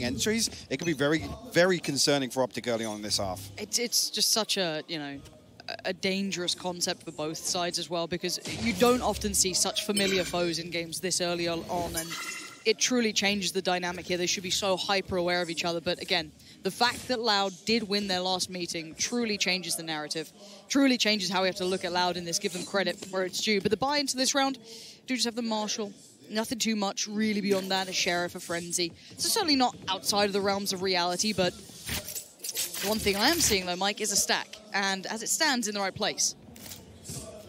entries, it could be very, very concerning for OpTic early on in this half. It's just such a, you know, a dangerous concept for both sides as well, because you don't often see such familiar foes in games this early on, and it truly changes the dynamic here. They should be so hyper aware of each other, but again, the fact that Loud did win their last meeting truly changes the narrative, truly changes how we have to look at Loud in this, give them credit where it's due. But the buy into this round, do just have the Marshal. Nothing too much really beyond that, a Sheriff, a Frenzy. So certainly not outside of the realms of reality, but the one thing I am seeing though, Mike, is a stack. And as it stands, in the right place.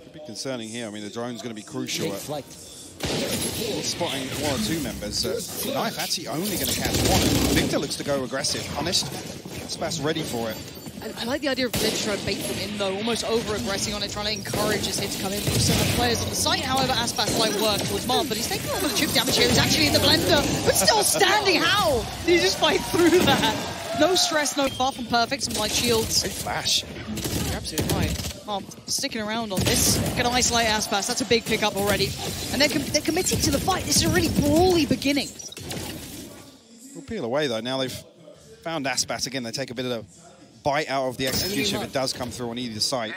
Could be concerning here. I mean, the drone's going to be crucial at spotting one or two members. Knife actually only going to catch one. Victor looks to go aggressive. Punished. Aspas ready for it. I like the idea of Vince trying to bait them in, though, almost over-aggressing on it, trying to encourage his hit to come in from some players on the site. However, Aspas might work towards Marved, but he's taking a lot of chip damage here. He's actually in the blender, but still standing. How? Did he just fight through that? No stress, no far from perfect. Some light shields. Great flash. You're absolutely right. Sticking around on this. Gonna isolate Aspas. That's a big pickup already. And they're committing to the fight. This is a really brawly beginning. We'll peel away, though. Now they've found Aspas again. They take a bit of a bite out of the execution if it does come through on either side.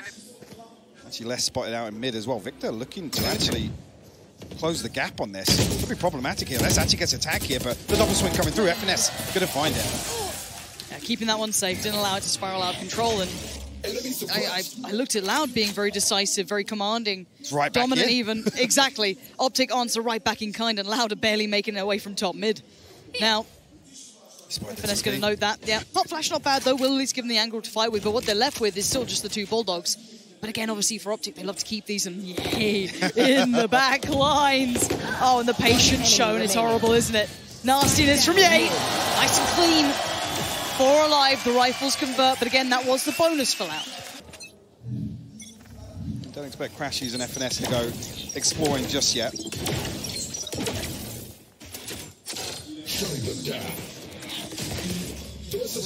Actually less spotted out in mid as well. Victor looking to actually close the gap on this. Could be problematic here. Let's actually get attack here, but the double swing coming through. FNS gonna find it. Yeah, keeping that one safe, didn't allow it to spiral out of control, and I looked at Loud being very decisive, very commanding, it's right dominant back even. Exactly. OpTic answer right back in kind, and Loud are barely making their way from top mid. Now, FNS going to note that. Yeah, hot flash not bad though. Will at least give them the angle to fight with, but what they're left with is still just the two Bulldogs. But again, obviously for OpTic, they love to keep these, and yay, in the back lines. Oh, and the patience shown is horrible, isn't it? Nastiness from Yay. Nice and clean. 4 alive, the rifles convert, but again, that was the bonus for Loud. Don't expect crashies and FNS to go exploring just yet.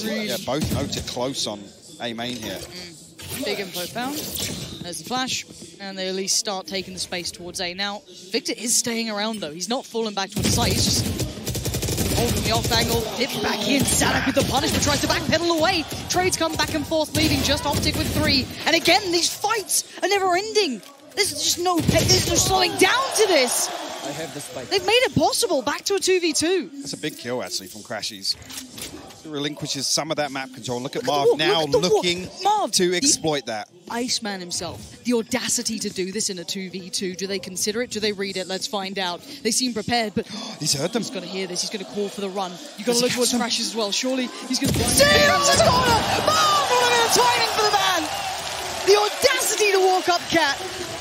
Really? Yeah, both noted close on A main here. Big info found. There's the flash, and they at least start taking the space towards A. Now, Victor is staying around though. He's not falling back towards the site. He's just holding the off angle, dipped back in. Saadhak with the punish, but tries to backpedal away. Trades come back and forth, leaving just OpTic with 3. And again, these fights are never ending. There's just no slowing down to this. I have the spike. They've made it possible. Back to a 2v2. That's a big kill actually from crashies. It relinquishes some of that map control. Look at Marv now looking to exploit that. Iceman himself, the audacity to do this in a 2v2. Do they consider it? Do they read it? Let's find out. They seem prepared, but he's heard them. He's going to hear this. He's going to call for the run. You've got to look towards crashes as well. Surely he's going to see that's his corner. Marv, what a bit of timing for the man. The audacity to walk up Cat.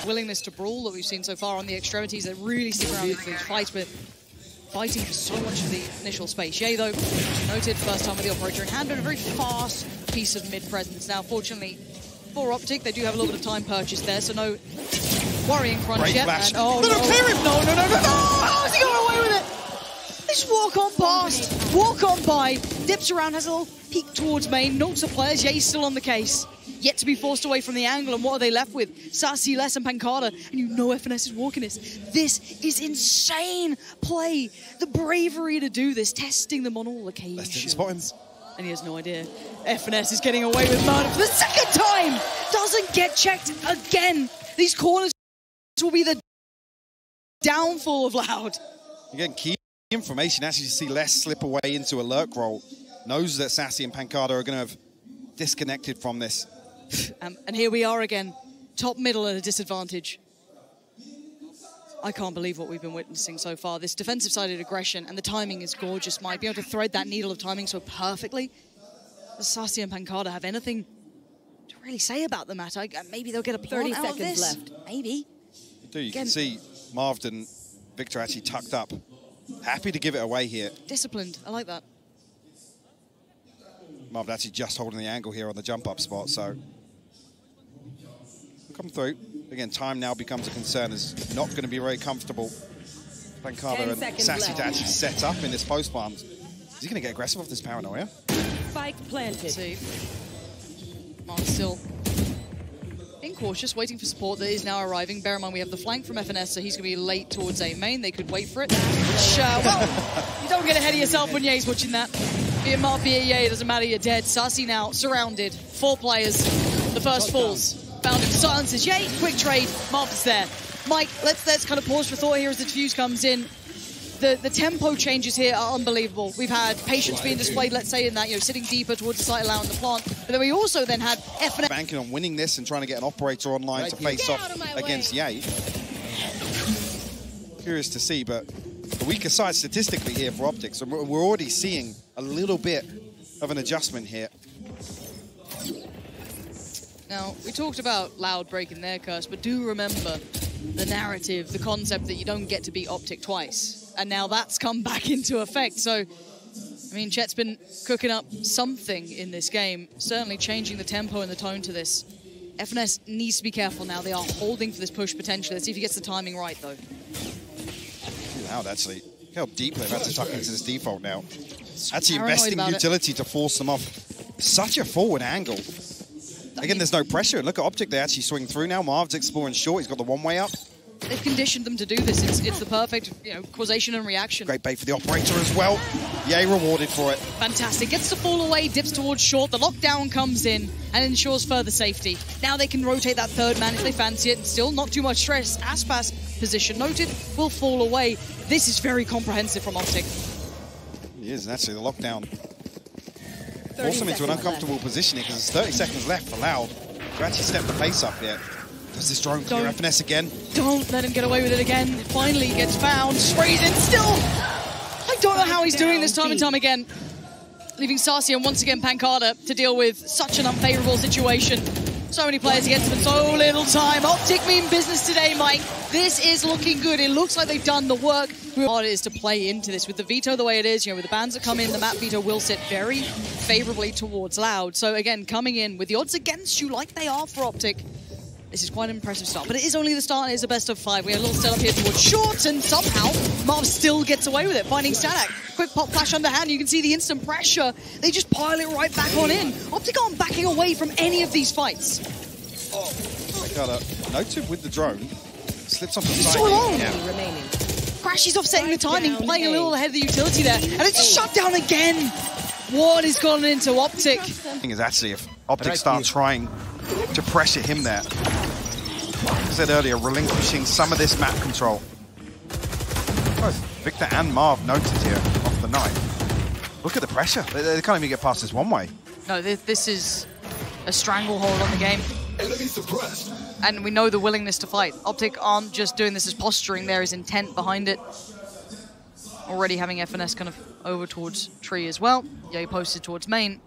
Willingness to brawl that we've seen so far on the extremities that really stick around for these fights, but fighting for so much of the initial space. Yay, though, noted first time with the operator in hand, but a very fast piece of mid-presence. Now, fortunately, for OpTic, they do have a little bit of time purchased there, so no worrying crunch Great yet. flash. And, oh, no, clear him! No! How has he got away with it? Just walk on past, walk on by, dips around, has a little peek towards main, notes the players. Yay's still on the case. Yet to be forced away from the angle, and what are they left with? Sacy, Les, and pANcada, and you know FNS is walking this. This is insane play. The bravery to do this, testing them on all occasions. Let's take spot him. And he has no idea. FNS is getting away with murder for the second time! Doesn't get checked again. These corners will be the downfall of Loud. Again, key information. Actually, you see Les slip away into a lurk roll. Knows that Sacy and pANcada are going to have disconnected from this. And here we are again, top middle at a disadvantage. I can't believe what we've been witnessing so far. This defensive-sided aggression, and the timing is gorgeous, Mike. Being able to thread that needle of timing so perfectly. Does Sacy and pANcada have anything to really say about the matter? Maybe they'll get a point 30 out seconds of this. left. Maybe. You can see Marved and Victor actually tucked up. Happy to give it away here. Disciplined. I like that. Marved actually just holding the angle here on the jump-up spot, so come through. Again, time now becomes a concern. Is not going to be very comfortable. pANcada and Sacy to actually set up in this post-plant. Is he going to get aggressive off this paranoia? Spike planted. See. Marv's still being cautious, waiting for support that is now arriving. Bear in mind, we have the flank from FNS, so he's going to be late towards A main. They could wait for it. Which, well, you don't get ahead of yourself when Ye's watching that. Be it Marv, be it Ye, it doesn't matter, you're dead. Sacy now surrounded. 4 players. The first falls. Found him, silences Ye, quick trade. Marv is there. Mike, let's kind of pause for thought here as the defuse comes in. The tempo changes here are unbelievable. We've had patience being displayed, let's say, in that, sitting deeper towards the site, allowing the plant. But then we also then had FNS banking on winning this and trying to get an operator online to face off against Ye. Curious to see, but the weaker side statistically here for OpTic. So we're already seeing a little bit of an adjustment here. Now, we talked about Loud breaking their curse, but do remember the narrative, the concept that you don't get to beat OpTic twice. And now that's come back into effect. So, I mean, Chet's been cooking up something in this game, certainly changing the tempo and the tone to this. FNS needs to be careful now. They are holding for this push potentially. Let's see if he gets the timing right, though. Loud, actually. Look how deep they've had to tuck into this default now. Actually investing utility to force them off such a forward angle. Again, there's no pressure. Look at OpTic, they actually swing through now. Marv's exploring short, he's got the one-way up. They've conditioned them to do this. It's the perfect, causation and reaction. Great bait for the operator as well. Yay, rewarded for it. Fantastic. Gets to fall away, dips towards short. The lockdown comes in and ensures further safety. Now they can rotate that third man if they fancy it. Still not too much stress. Aspas, position noted, will fall away. This is very comprehensive from OpTic. It is, and actually the lockdown force them into an uncomfortable position because there's 30 seconds left for Loud to actually step the pace up here. Does this drone clear FNS again? Don't let him get away with it again. Finally gets found, sprays in, still! I don't know how he's doing this time and time again. Leaving Sacy and once again pANcada to deal with such an unfavorable situation. So many players against him in so little time. OpTic mean business today, Mike. This is looking good. It looks like they've done the work. How hard it is to play into this with the veto the way it is. With the bans that come in, the map veto will sit very favorably towards Loud. So again, coming in with the odds against you like they are for OpTic. This is quite an impressive start, but it is only the start. It is a best of 5. We have a little setup here towards short, and somehow Marv still gets away with it, finding Saadhak. Quick pop flash underhand. You can see the instant pressure. They just pile it right back on in. OpTic aren't backing away from any of these fights. pANcada noted with the drone. Slips off the side. So long. Crashies offsetting the timing, playing a little ahead of the utility there, and it's shut down again. What has gone into OpTic? The thing is actually if OpTic start trying to pressure him there. Like I said earlier, relinquishing some of this map control. Both Victor and Marv noted here off the knife. Look at the pressure. They can't even get past this one way. No, this is a stranglehold on the game. And we know the willingness to fight. OpTic aren't just doing this as posturing, there is intent behind it. Already having FNS kind of over towards tree as well. Ye posted towards main.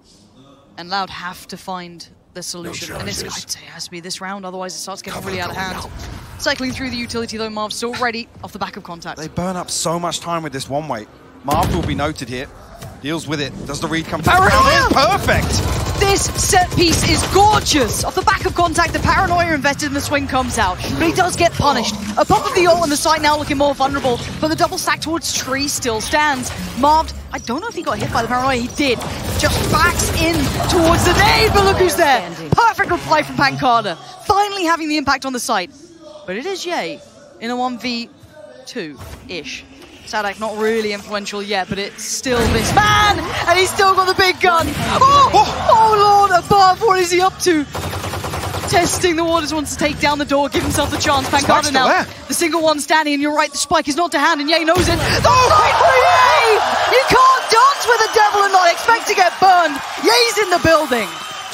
And Loud have to find the solution. And this, I'd say, has to be this round, otherwise it starts getting really out of hand. Cycling through the utility though, Marv's still ready off the back of contact. They burn up so much time with this one way. Marv will be noted here. Deals with it. Does the read come through? Perfect! This set piece is gorgeous! Off the back of contact, the paranoia invested in the swing comes out. But he does get punished. A pop of the ult on the site now looking more vulnerable, but the double stack towards tree still stands. Marved, I don't know if he got hit by the paranoia, he did. Just backs in towards the nade, but look who's there! Perfect reply from pANcada. Finally having the impact on the site. But it is Ye in a 1v2-ish. Saadhak not really influential yet, but it's still this man, and he's still got the big gun. Oh Lord above, what is he up to? Testing the waters, wants to take down the door, give himself the chance. pANcada now, the single one standing, and you're right, the spike is not to hand, and Ye knows it. The fight for Ye! You can't dance with the devil and not expect to get burned. Ye's in the building.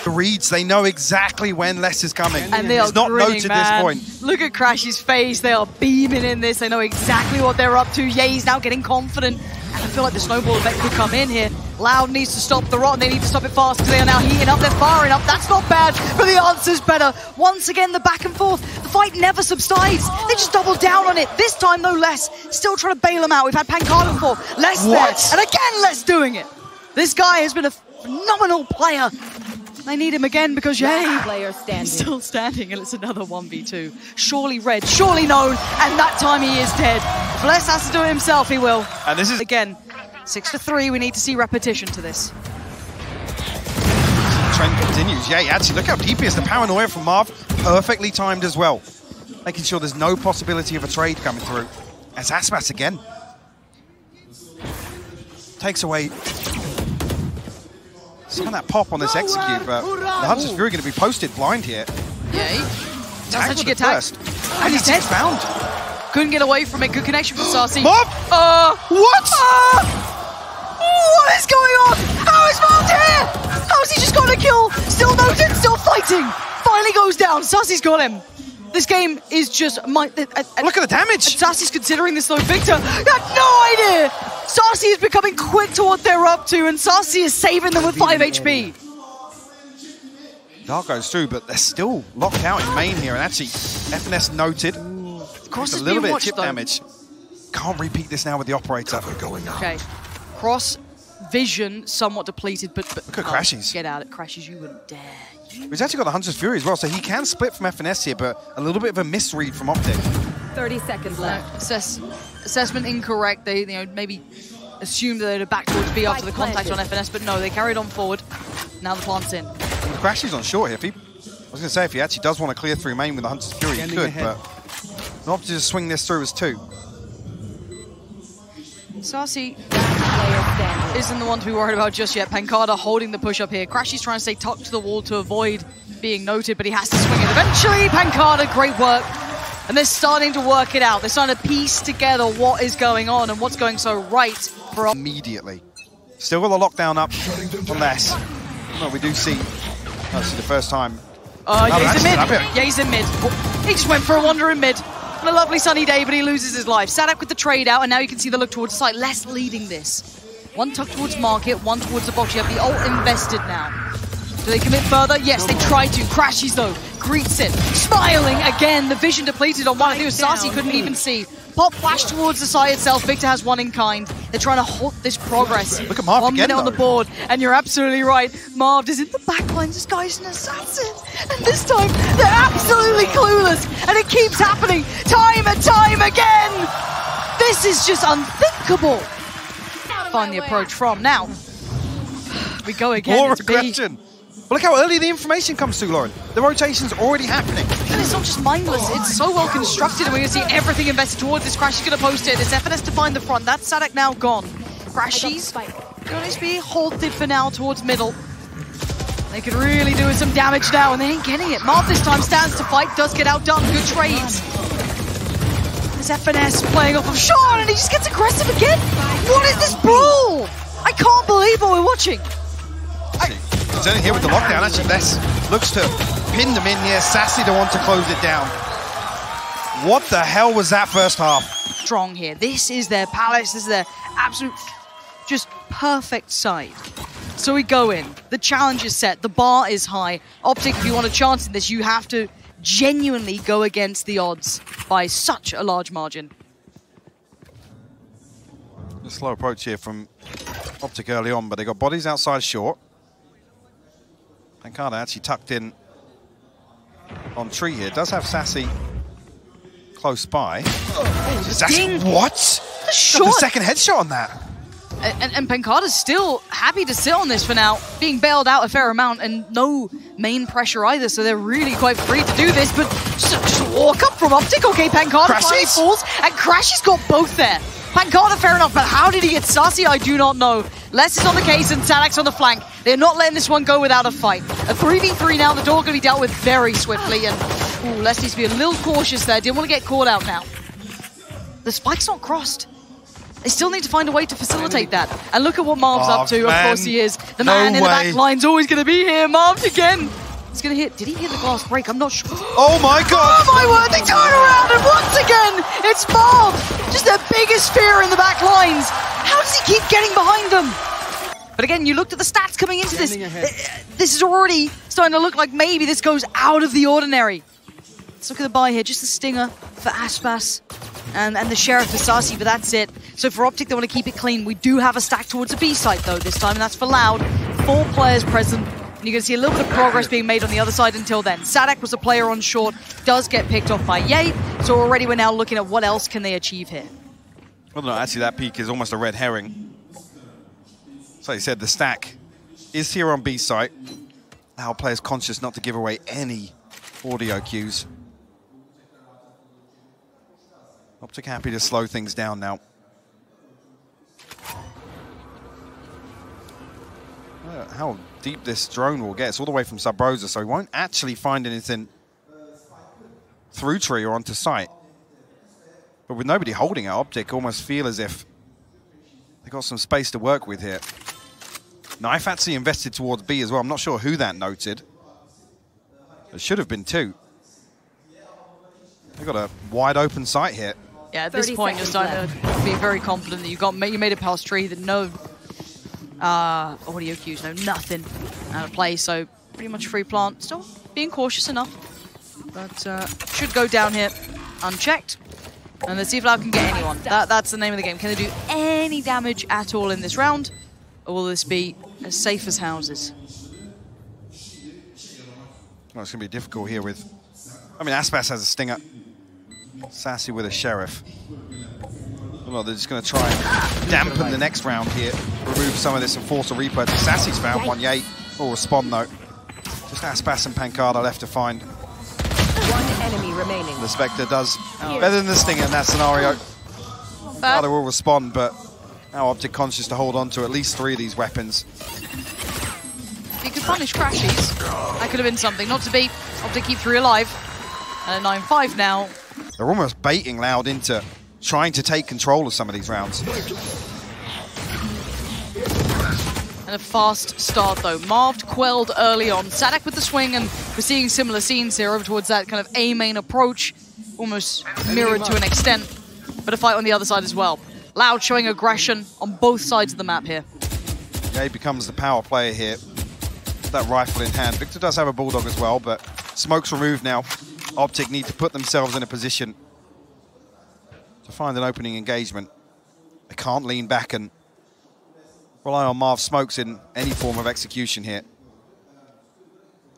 The reads, they know exactly when less is coming. And they are not grinning, noted man. this point. Look at Crash's face. They are beaming in this. They know exactly what they're up to. Ye's now getting confident. And I feel like the snowball effect could come in here. Loud needs to stop the rot, and they need to stop it fast because they are now heating up. They're firing up. That's not bad, but the answer's better. Once again, the back and forth. The fight never subsides. They just double down on it. This time, no less. Still trying to bail them out. We've had pANcada before. Less there. And again, Less doing it. This guy has been a phenomenal player. They need him again because Ye is still standing, and it's another 1v2. Surely read, surely known, and that time he is dead. If Les has to do it himself, he will. And this is again 6-3. We need to see repetition to this. trend continues. Yeah, actually, look how deep he is. The paranoia from Marv, perfectly timed as well. Making sure there's no possibility of a trade coming through. That's aspas again. Takes away some of that pop on this execute, but the Hunter's Fury going to be posted blind here. Yeah, that's how you get tagged. And he's dead. Found. Couldn't get away from it. Good connection from Sacy. Marv! What? What is going on? How is Marved here? How has he just got a kill? Still noted, still fighting. Finally goes down. Sacy's got him. This game is just... Look at the damage. Sacy's considering this though. Victor had no idea. Sacy is becoming quick to what they're up to, and Sacy is saving them with 5 HP. Dark goes through, but they're still locked out in main here, and actually, FNS noted. Cross is a little bit watched, of chip damage. Can't repeat this now with the operator. Okay. Cross vision somewhat depleted, but look at crashies. Get out. It crashes. You wouldn't dare. He's actually got the Hunter's Fury as well, so he can split from FNS here, but a little bit of a misread from OpTic. 30 seconds left. Assessment incorrect. They maybe assumed that they'd have back towards B after the contact on FNS, but no, they carried on forward. Now the plant's in. The crashies on short here. I was going to say, if he actually does want to clear through main with the Hunter's Fury, he could, but not to just swing this through as 2. Sacy isn't the one to be worried about just yet. pANcada holding the push up here. crashies trying to stay tucked to the wall to avoid being noted, but he has to swing it. Eventually, pANcada, great work. And they're starting to work it out. They're starting to piece together what is going on and what's going so right for... Immediately. Still got the lockdown up on less. Well, we do see... That's the first time. Yeah, he's in mid. Yeah, he's in mid. He just went for a wander in mid. On a lovely sunny day, but he loses his life. Saadhak with the trade out, and now you can see the look towards the site. Less leading this. One tuck towards market, one towards the box. You have the ult invested now. Do they commit further? Yes, they try to. crashies though, greets it. Smiling again. The vision depleted on one. I think Sacy couldn't even see. Pop flash towards the site itself. Victor has one in kind. They're trying to halt this progress. Look at Marved 1 again, minute on the board, and you're absolutely right. Marved is in the back line, disguised an assassin. And this time, they're absolutely clueless. And it keeps happening time and time again. This is just unthinkable. Find the approach from. Now, we go again. More regression. Well, look how early the information comes through, Lauren. The rotation's already happening. And it's not just mindless, it's so well constructed, and we're going to see everything invested towards this. crashies going to post it. This FNS to find the front. That's Saadhak now gone. crashies going to be halted for now towards middle. They could really do some damage now, and they ain't getting it. Marv this time stands to fight, does get outdone. Good trades. This FNS playing off of Sean, and he just gets aggressive again. What is this brawl? I can't believe what we're watching. He's only here with the lockdown. Actually, Les looks to pin them in here. Sacy to want to close it down. What the hell was that first half? Strong here. This is their palace. This is their absolute, just perfect side. So we go in. The challenge is set. The bar is high. OpTic, if you want a chance in this, you have to genuinely go against the odds by such a large margin. A slow approach here from OpTic early on, but they got bodies outside short. pANcada actually tucked in on tree here. Does have Sacy close by. What? The shot. The second headshot on that. And pANcada's still happy to sit on this for now, being bailed out a fair amount and no main pressure either, so they're really quite free to do this, but just walk up from OpTic. Okay, pANcada finally falls, and crashies got both there. pANcada, fair enough, but how did he get Sacy? I do not know. Les is on the case and Saadhak's on the flank. They're not letting this one go without a fight. A 3v3 now, the door going to be dealt with very swiftly, and Les needs to be a little cautious there. Didn't want to get caught out now. The spike's not crossed. They still need to find a way to facilitate that. And look at what Marv's up to. Of course he is. The man in the back line's always going to be here. Marved again. He's going to hit. Did he hit the glass break? I'm not sure. Oh my God. Oh my word. They turn around and once again, it's Marved. Just their biggest fear in the back lines. How does he keep getting behind them? But again, you looked at the stats coming into this. This is already starting to look like maybe this goes out of the ordinary. Let's look at the buy here. Just the stinger for aspas. And the Sheriff for Sacy, but that's it. So for OpTic, they want to keep it clean. We do have a stack towards the B site, though, this time, and that's for Loud. 4 players present, and you're going to see a little bit of progress being made on the other side until then. Saadhak was a player on short, does get picked off by Ye, so already we're now looking at what else can they achieve here. Well, no, actually, that peak is almost a red herring. So you said the stack is here on B site. Our players conscious not to give away any audio cues. OpTic happy to slow things down now. How deep this drone will get. It's all the way from Sub Rosa, so he won't actually find anything through tree or onto site. But with nobody holding it, OpTic almost feel as if they've got some space to work with here. Knife actually invested towards B as well. I'm not sure who that noted. It should have been two. They've got a wide open site here. Yeah, at this point, you're starting to be very confident that you made it past tree, that no audio cues, no nothing out of play. So pretty much free plant. Still being cautious enough, but should go down here unchecked. And let's see if Loud can get anyone. That's the name of the game. Can they do any damage at all in this round? Or will this be as safe as houses? Well, it's going to be difficult here with... I mean, Aspas has a stinger. Sacy with a sheriff. Well, they're just going to try and dampen the next round here. Remove some of this and force a repurchase. Sacy's found one. Yay. Will respond, though. Just Aspas and pANcada left to find. One enemy remaining. The Spectre does better than the stinger in that scenario. pANcada will respond, but now OpTic conscious to hold on to at least 3 of these weapons. He could punish crashies. That could have been something. Not to beat. OpTic keep 3 alive. And a 9-5 now. They're almost baiting Loud into trying to take control of some of these rounds. And a fast start, though. Marved quelled early on. Saadhak with the swing, and we're seeing similar scenes here over towards that kind of A-main approach. Almost mirrored to an extent. But a fight on the other side as well. Loud showing aggression on both sides of the map here. Yeah, he becomes the power player here. With that rifle in hand. Victor does have a Bulldog as well, but smoke's removed now. OpTic need to put themselves in a position to find an opening engagement. They can't lean back and rely on Marv smokes in any form of execution here.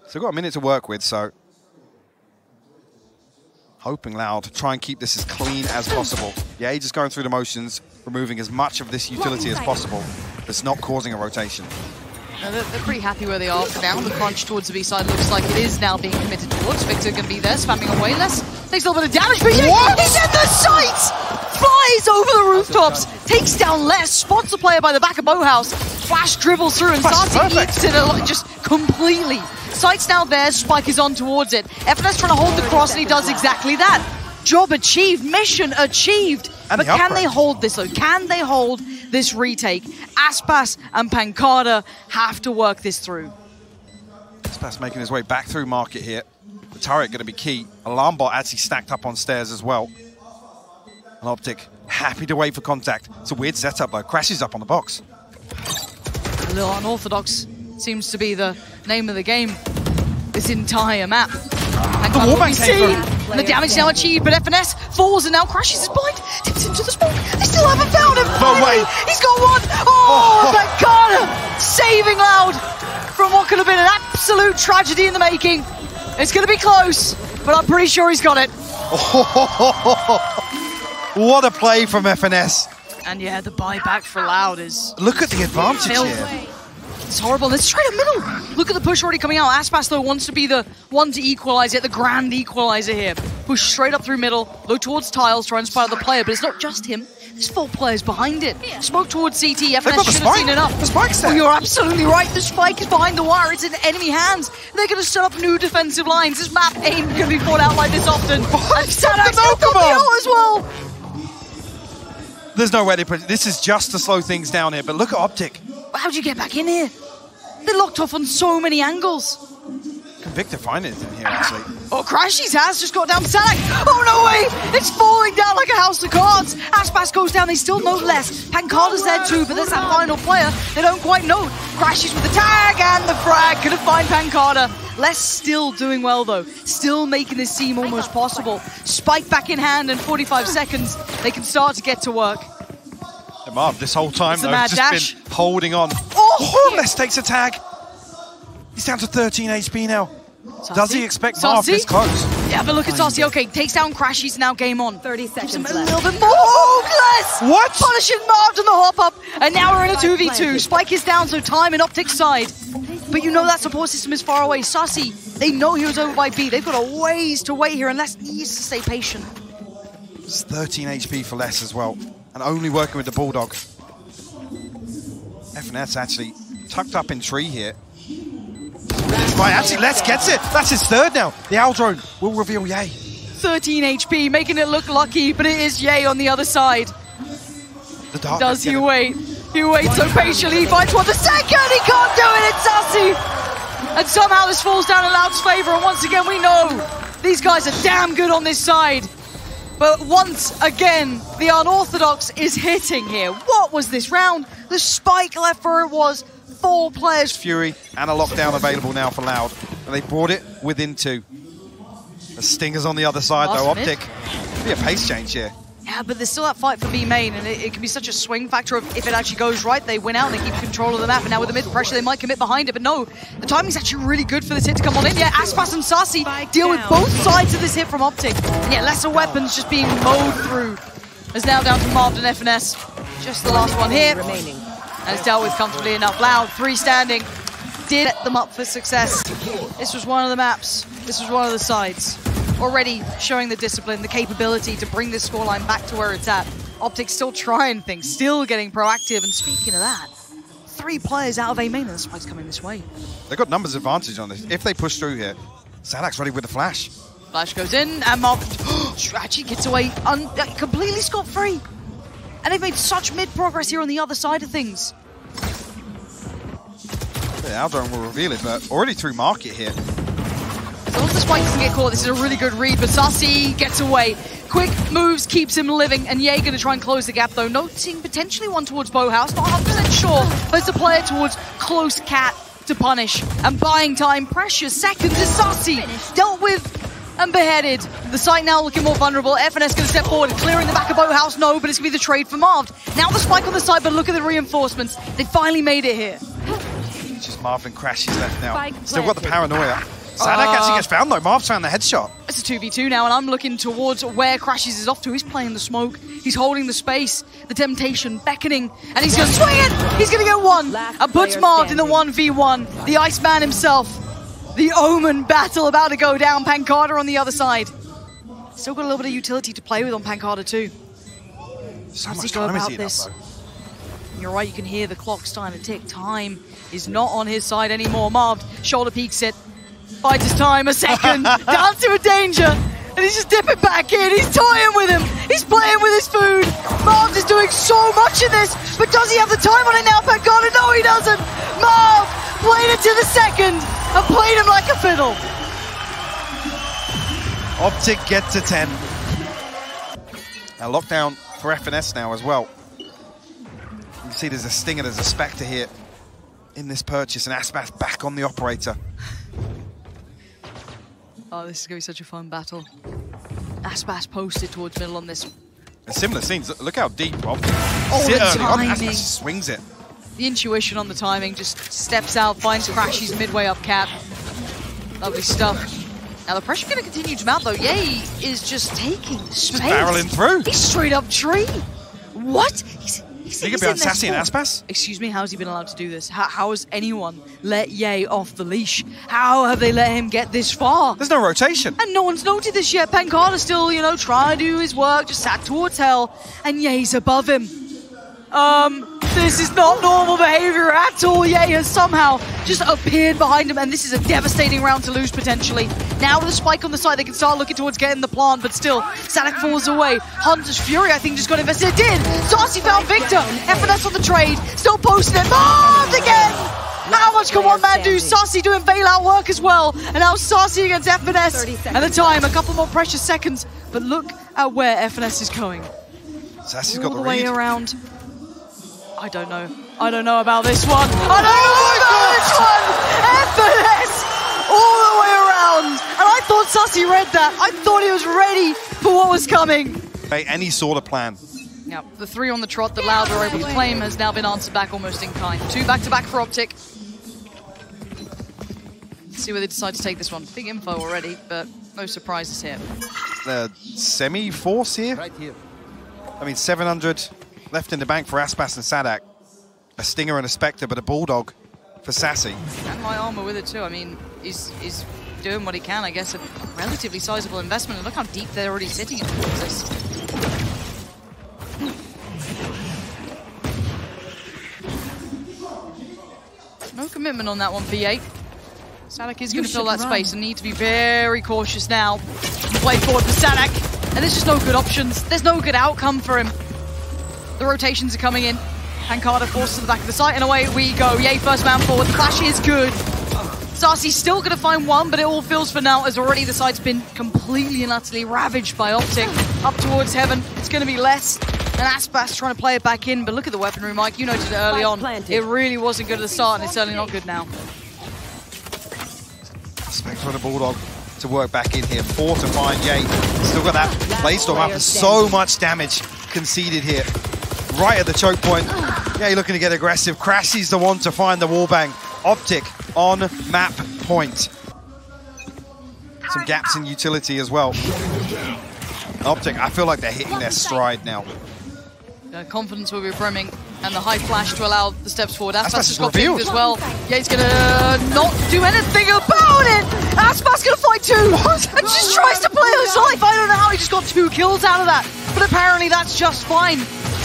So they've got a minute to work with, so hoping Loud to try and keep this as clean as possible. Yeah, just going through the motions, removing as much of this utility as possible that's not causing a rotation. They're pretty happy where they are for now. The crunch towards the B side looks like it is now being committed towards. Victor going to be there, spamming away less. Takes a little bit of damage, but he's in the sights! Flies over the rooftops, takes down less, spots the player by the back of Boathouse. Flash dribbles through and Sacy eats it just completely. Sight's now there, Spike is on towards it. FNS trying to hold the cross, and he does exactly that. Job achieved, mission achieved. But can they hold this though? Can they hold this retake? Aspas and pANcada have to work this through. Aspas making his way back through market here. The turret going to be key. Alarm bot actually stacked up on stairs as well. And OpTic happy to wait for contact. It's a weird setup though. Crashes up on the box. A little unorthodox seems to be the name of the game. This entire map. And the wallbang came through. And the damage now achieved, but FNS falls and now crashes his blind. Tips into the smoke. They still haven't found him. No way. He's got one. Oh, pANcada saving Loud from what could have been an absolute tragedy in the making. It's going to be close, but I'm pretty sure he's got it. What a play from FNS. And yeah, the buyback for Loud is... Look at the advantage here. It's horrible. They're straight up middle. Look at the push already coming out. Aspas, though, wants to be the one to equalize it, the grand equalizer here. Push straight up through middle, low towards tiles, try and spy the player, but it's not just him. There's 4 players behind it. Smoke towards CT. FNS should have seen enough. The spike's there. Oh, you're absolutely right. The spike is behind the wire. It's in enemy hands. They're going to set up new defensive lines. This map ain't going to be fought out like this often. And Saadhak's got the as well. There's no way to put it. This is just to slow things down here, but look at OpTic. How'd you get back in here? They're locked off on so many angles. Can Victor find anything here, actually? Oh, crashies has just got down Saadhak. Oh, no way! It's falling down like a house of cards. Aspas goes down, they still know less. pANcada's there too, but there's that final player they don't quite know. Crashies with the tag and the frag. Gonna find pANcada. Less still doing well, though. Still making this seem almost possible. Spike back in hand in 45 seconds. They can start to get to work. Marv, this whole time, though, just dash. been holding on. Oh, Les takes a tag. He's down to 13 HP now. Sacy? Does he expect Marv this close? Yeah, but look at Sacy. Okay, takes down crashies, now game on. 30 seconds left. A little bit more. Oh, bless! What? Punishing Marved on the hop-up. And now we're in a 2v2. Spike is down, so time in OpTic's side. but you know that support system is far away. Sacy, they know he was over by B. They've got a ways to wait here, and Les needs to stay patient. It's 13 HP for Les as well, and only working with the Bulldog. FNS actually tucked up in tree here. Right, actually, Les gets it. That's his third now. The Owl Drone will reveal Yay. 13 HP, making it look lucky, but it is Yay on the other side. Does he wait? He waits so patiently, he finds one the second, he can't do it, it's Sacy! And somehow this falls down in Loud's favor, and once again we know these guys are damn good on this side. But once again, the unorthodox is hitting here. What was this round? The spike left for it was 4 players. Fury and a lockdown available now for Loud, and they brought it within 2. The Stinger's on the other side though, OpTic. Could be a pace change here. Yeah, but there's still that fight for B main, and it can be such a swing factor of if it actually goes right, they win out and they keep control of the map, and now with the mid pressure, they might commit behind it, but no, the timing's actually really good for this hit to come on in. Yeah, Aspas and Sacy deal with both sides of this hit from OpTic, and yeah, lesser weapons just being mowed through. It's now down to Marved and FNS. Just the last one here, and it's dealt with comfortably enough. Loud, 3 standing, did set them up for success. This was one of the maps, this was one of the sides. Already showing the discipline, the capability to bring this scoreline back to where it's at. OpTic still trying things, still getting proactive, and speaking of that, 3 players out of A main, and the spike's coming this way. They've got numbers advantage on this. If they push through here, Saadhak's ready with the flash. Flash goes in, and Marved actually gets away completely scot-free. And they've made such mid-progress here on the other side of things. The Owl Drone will reveal it, but already through market here. As long as the spike doesn't get caught, this is a really good read, but Sacy gets away. Quick moves, keeps him living, and Yay gonna try and close the gap though, noting potentially one towards Bowhouse, not 100% sure, but it's a player towards Close Cat to punish. And buying time, precious seconds is Sacy, dealt with and beheaded. The site now looking more vulnerable. FNS gonna step forward, clearing the back of Bowhouse, no, but it's gonna be the trade for Marved. Now the spike on the side, but look at the reinforcements. They finally made it here. It's just Marved and crashies left now. Still got the paranoia. Saadhak actually gets found though. Marv's found the headshot. It's a 2v2 now, and I'm looking towards where crashies is off to. He's playing the smoke. He's holding the space, the temptation, beckoning, and he's going to swing it! He's going to get one! And puts Marved in the 1v1. The Iceman himself. The Omen battle about to go down. pANcada on the other side. Still got a little bit of utility to play with on pANcada too. So How's much he go time about is this? though. You're right, you can hear the clock starting to tick. Time is not on his side anymore. Marved, shoulder peeks it. Bides his time, a second, down to a danger, and he's just dipping back in. He's toying with him, he's playing with his food. Marved is doing so much in this, but does he have the time on it now, pANcada? No, he doesn't. Marved played it to the second and played him like a fiddle. OpTic gets to 10. Now lockdown for FNS now as well. You can see there's a Stinger, there's a Spectre here in this purchase, and Aspas back on the operator. Oh, this is going to be such a fun battle. Aspas posted towards middle on this. Similar scenes. Look how deep OpTic. Oh, Sit the early on, timing. Aspas swings it. The intuition on the timing, just steps out, finds crashies midway up cap. Lovely stuff. Now the pressure going to continue to mount though. Yay is just taking space. Just barreling through. He's straight up tree. What? He could be on Sacy and Aspas. Excuse me, how's he been allowed to do this? How has anyone let Yay off the leash? How have they let him get this far? There's no rotation. And no one's noted this yet. pANcada's still, you know, trying to do his work, just sat towards hell, and Yay's above him. This is not normal behavior at all. Yay has somehow just appeared behind him, and this is a devastating round to lose potentially. Now with a spike on the side, they can start looking towards getting the plant, but still, Saadhak falls away. Hunter's Fury, I think, just got invested. It did! Sacy found Victor! FNS on the trade, still posting it. Marved again! How much can one man do? Sacy doing bailout work as well. And now Sacy against FNS. And the time, a couple more precious seconds. But look at where FNS is going. Sacy's got the way read. around. I don't know. I don't know about this one. I don't know about this one! FNS all the way around. And I thought Sacy read that. I thought he was ready for what was coming. Any sort of plan. Yeah, the 3 on the trot that Loud were able to claim has now been answered back almost in kind. 2 back-to-back for OpTic. Let's see where they decide to take this one. Big info already, but no surprises here. Semi-force here? Right here. I mean, 700 left in the bank for Aspas and Saadhak. A Stinger and a Spectre, but a Bulldog for Sacy. And my armor with it too. I mean, he's doing what he can, I guess, a relatively sizable investment. And look how deep they're already sitting towards this. No commitment on that one, V8. Saadhak is going to fill that space and need to be very cautious now. Play forward for Saadhak, and there's just no good options. There's no good outcome for him. The rotations are coming in. pANcada forced to the back of the site, and away we go. Yay, first man forward. The flash is good. Sacy's still going to find one, but it all feels for now as already the site's been completely and utterly ravaged by OpTic. Up towards heaven, it's going to be less. And aspas trying to play it back in, but look at the weaponry, Mike. You noted it early on. It really wasn't good at the start, and it's certainly not good now. Expect for the Bulldog to work back in here. 4 to find Yay. Still got that Playstorm after so much damage conceded here. Right at the choke point. Yay looking to get aggressive. Crashies the one to find the wallbang. OpTic on map point. Some gaps in utility as well. OpTic, I feel like they're hitting their stride now. Confidence will be brimming, and the high flash to allow the steps forward. Aspas Aspas has got revealed as well. Yeah, he's gonna not do anything about it. Aspas gonna fight too. And just tries to play his life. I don't know how he just got 2 kills out of that, but apparently that's just fine.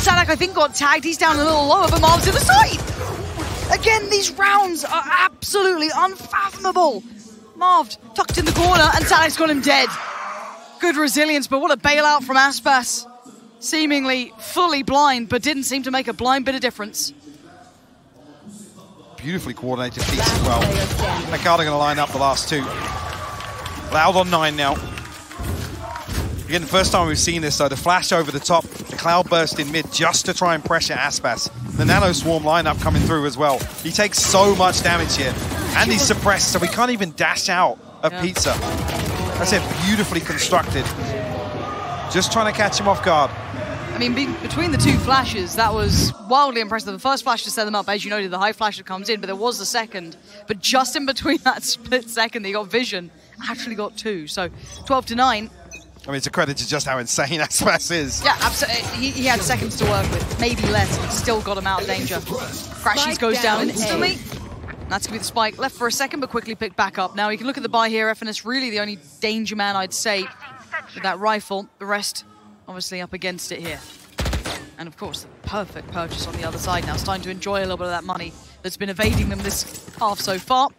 Saadhak, I think, got tagged. He's down a little lower, but Marv's in the side. Again, these rounds are absolutely unfathomable. Marved tucked in the corner, and Saadhak's got him dead. Good resilience, but what a bailout from Aspas. Seemingly fully blind, but didn't seem to make a blind bit of difference. Beautifully coordinated piece as well. pANcada going to line up the last 2. Loud on 9 now. Again, the first time we've seen this, though, the flash over the top, the cloud burst in mid just to try and pressure aspas. The nano swarm lineup coming through as well. He takes so much damage here, and he's suppressed, so we can't even dash out of Pizza. That's it, beautifully constructed. Just trying to catch him off guard. I mean, between the 2 flashes, that was wildly impressive. The first flash to set them up, as you noted, the high flash that comes in, but there was the second. But just in between that split second, he got vision, actually got 2. So 12 to 9. I mean, it's a credit to just how insane aspas is. Yeah, absolutely. He had seconds to work with, maybe less, but still got him out of danger. Crashies goes down instantly. That's going to be the spike. Left for a second, but quickly picked back up. Now, you can look at the buy here. FNS really the only danger man, I'd say, with that rifle. The rest, obviously, up against it here. And, of course, the perfect purchase on the other side now. It's time to enjoy a little bit of that money that's been evading them this half so far.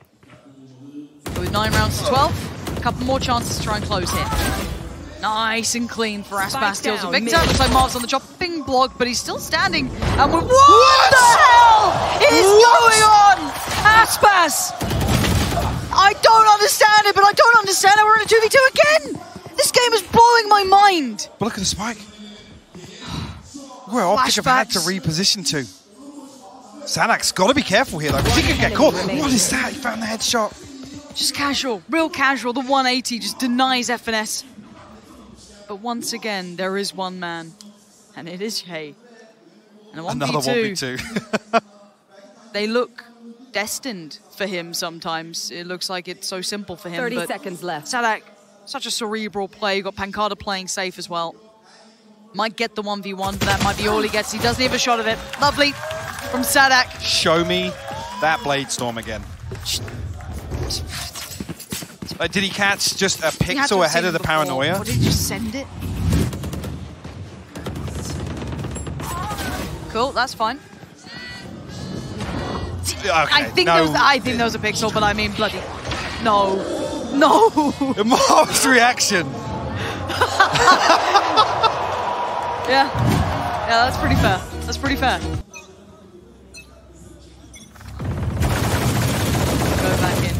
So with 9 rounds to 12, a couple more chances to try and close here. Nice and clean for aspas. Deals with Victor. Looks like Marv's on the chopping block, but he's still standing. And what the hell is going on? Aspas! I don't understand it, but I don't understand how we're in a 2v2 again! This game is blowing my mind! But look at the spike. Well, OpTic have had to reposition to. Saadhak's got to be careful here, though, because he could get caught. What is that? He found the headshot. Just casual, real casual. The 180 just denies FNS. But once again, there is one man, and it is Yay. And a 1v2. Another 1v2. They look destined for him sometimes. It looks like it's so simple for him. 30 seconds left. Saadhak, such a cerebral play. You got pANcada playing safe as well. Might get the 1v1, but that might be all he gets. He doesn't have a shot of it. Lovely from Saadhak. Show me that Blade Storm again. Did he catch just a pixel ahead of the paranoia? Or did he just send it? Cool, that's fine. Okay, I think there was a pixel, but I mean bloody no. Marv's reaction. Yeah, that's pretty fair. That's pretty fair. Go back in.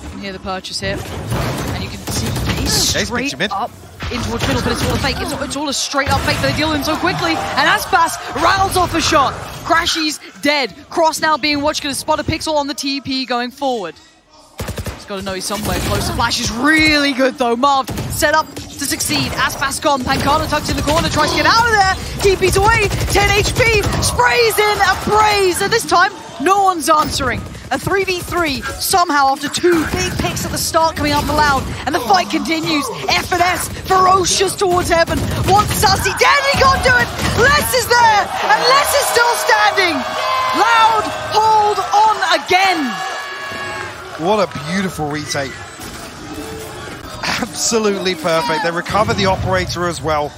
You can hear the purchase here, and you can see he's straight up in towards middle, but it's all a fake. It's all a straight up fake. They deal him so quickly, and aspas rattles off a shot. Crashies dead. Cross now being watched. Gonna spot a pixel on the TP going forward. He's got to know he's somewhere close. The flash is really good though. Marved set up to succeed. Aspas gone. pANcada tucked in the corner, tries to get out of there. TP's away. 10 HP. Sprays in a praise, and this time no one's answering. A 3v3 somehow after 2 big picks at the start coming up loud, and the fight continues. FNS ferocious towards heaven. Wants Sacy dead, he can't do it. Les is there, and Les is still standing. Loud hold on again. What a beautiful retake. Absolutely perfect. They recover the operator as well.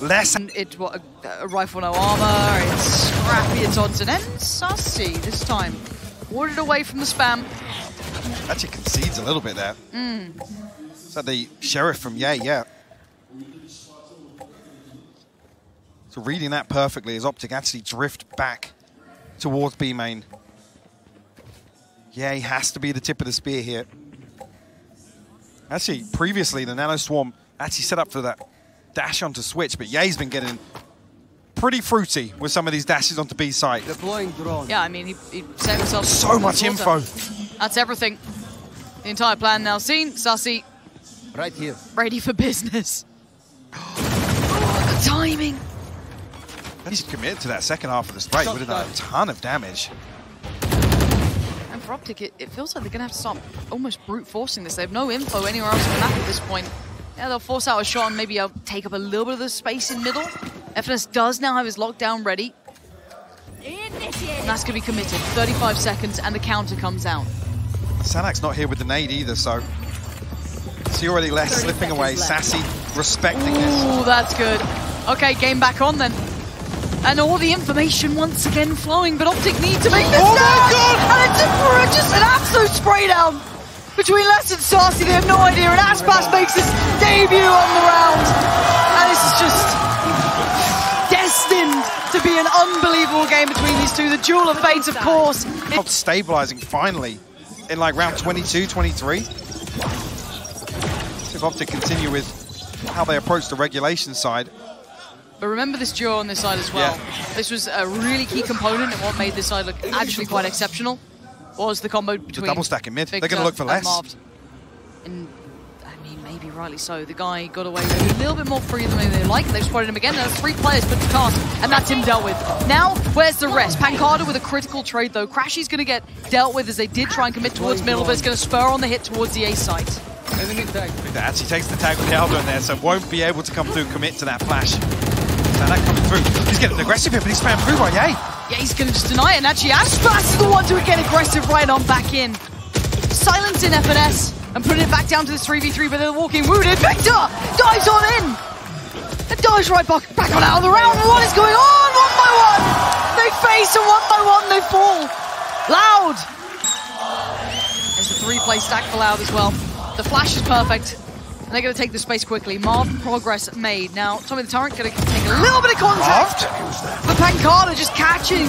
Less. It's what a rifle, no armor. It's scrappy. It's odds and ends. Sacy this time warded away from the spam. Actually concedes a little bit there. Is that the sheriff from Yay? Yeah. So reading that perfectly as OpTic actually drift back towards B main. Yay has to be the tip of the spear here. Actually, previously the Nano Swarm actually set up for that dash onto switch, but Yay's been getting pretty fruity with some of these dashes onto B site. Deploying drone. Yeah, I mean, he set himself So much info. That's everything. The entire plan now seen. Sacy Right here. ready for business. Oh, the timing. He's committed to that second half of the strike. Would have done a ton of damage. And for OpTic, it feels like they're going to have to start almost brute forcing this. They have no info anywhere else on the map at this point. Yeah, they'll force out a shot and maybe take up a little bit of the space in middle. FNS does now have his lockdown ready. And that's going to be committed. 35 seconds and the counter comes out. Saadhak's not here with the nade either, so see already left, slipping away. Sacy respecting this. Ooh, that's good. Okay, game back on then. And all the information once again flowing, but OpTic need to make this Oh my God! And it's just an absolute spray down between Les and Sacy. They have no idea, and Aspas makes his debut on the round. And this is just destined to be an unbelievable game between these two. The duel of fates, of course. It's stabilizing finally in like round 22, 23. See if OpTic continue with how they approach the regulation side. But remember this duo on this side as well. Yeah. This was a really key component and what made this side look actually quite exceptional was the combo between The double stack in mid. Victor They're going to look for less. Marved. And I mean, maybe rightly so. The guy got away with a little bit more free than they like. They've spotted him again. There are 3 players put to task, and that's him dealt with. Now, where's the rest? pANcada with a critical trade, though. crashies going to get dealt with as they did try and commit towards middle, but it's going to spur on the hit towards the A site. Enemy tag. That actually takes the tag with the elbow in there, so won't be able to come through, commit to that flash. Saadhak coming through. He's getting aggressive here, but he's spammed through by Yay. Yeah, he's going to just deny it, and actually Aspas is the one to get aggressive right on back in. Silence in FNS, and putting it back down to this 3v3, but they're walking wounded. Victor dives on in, and dives right back on out of the round. What is going on? 1 by 1. They face, and 1 by 1 they fall. Loud. There's a 3-play stack for Loud as well. The flash is perfect. And they're going to take the space quickly. Marved progress made. Now, Tommy the Turret going to take a little bit of contact. But pANcada just catching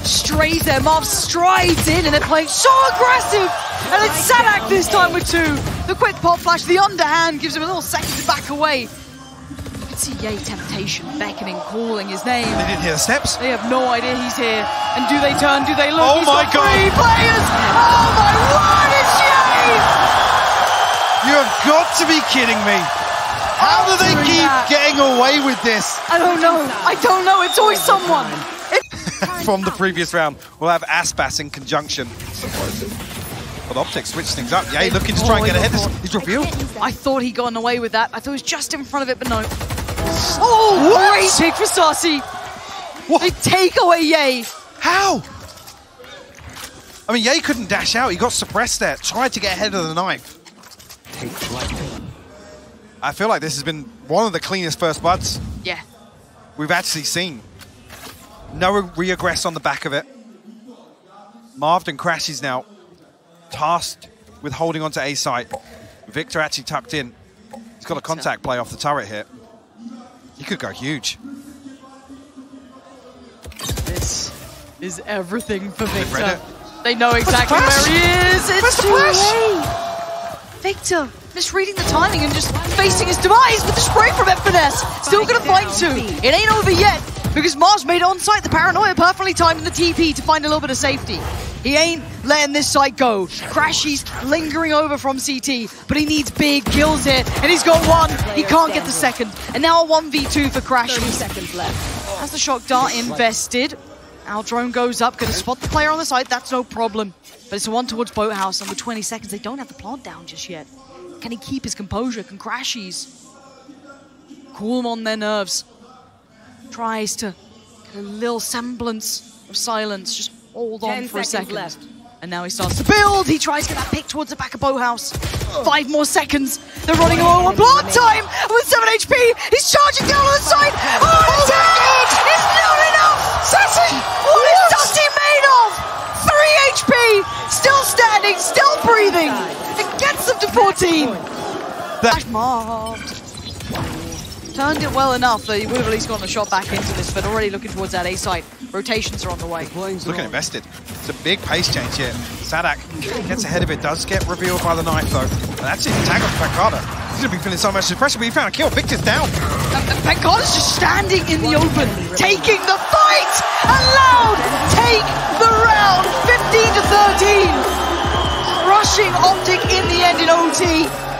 strays there. Marv strides in and they're playing so aggressive. And it's Saadhak this time with 2. The quick pop flash, the underhand gives him a little second to back away. You can see Yay Temptation beckoning, calling his name. They didn't hear the steps. They have no idea he's here. And do they turn? Do they look? Oh He's my got God. 3 players. Oh my word, it's Yay! You have got to be kidding me. How do they keep getting away with this? I don't know. I don't know. It's always someone. From the previous round, we'll have Aspas in conjunction. But OpTic switched things up. Yay, looking to try and get ahead. He's revealed. I thought he'd gotten away with that. I thought he was just in front of it, but no. Oh, great pick for Sacy. What? They take away Yay. How? I mean, Yay couldn't dash out. He got suppressed there. Tried to get ahead of the knife. I feel like this has been one of the cleanest first bloods Yeah. we've actually seen. No re-aggress on the back of it. Marved and crashies now tasked with holding on to A site. Victor actually tucked in. He's got a contact play off the turret here. He could go huge. This is everything for They've read Victor. it. They know exactly where he is. Where's It's the too flash? late. Victor misreading the timing and just facing his demise with the spray from FNS. Still going to find 2. It ain't over yet because Mars made it on site. The paranoia perfectly timed in the TP to find a little bit of safety. He ain't letting this site go. crashies lingering over from CT, but he needs big kills here, and he's got 1. He can't get the second. And now a 1v2 for crashies. 30 seconds left. As the shock dart invested, our drone goes up, going to spot the player on the side. That's no problem. But it's a 1 towards Boathouse, and with 20 seconds, they don't have the plant down just yet. Can he keep his composure? Can crashies cool them on their nerves? Tries to get a little semblance of silence. Just hold on 10 for a seconds second. left. And now he starts to build. He tries to get that pick towards the back of Boathouse. 5 more seconds. They're running low on blood time. With 7 HP, he's charging down on the side. Oh, it's dead! It's not enough! Sacy! What is Dusty made of? 3 HP, still standing, still breathing. It gets them to 14. That's Marved. Turned it well enough that he would have at least gotten a shot back into this, but already looking towards that A site. Rotations are on the way. Looking invested. It's a big pace change here. Saadhak gets ahead of it, does get revealed by the knife though. And that's it, the tag on pANcada. He's gonna be feeling so much pressure, but he found a kill. Victor's down. pANcada's just standing in the open, taking the fight! Allowed! Take the round! 15 to 13! Crushing OpTic in the end in OT.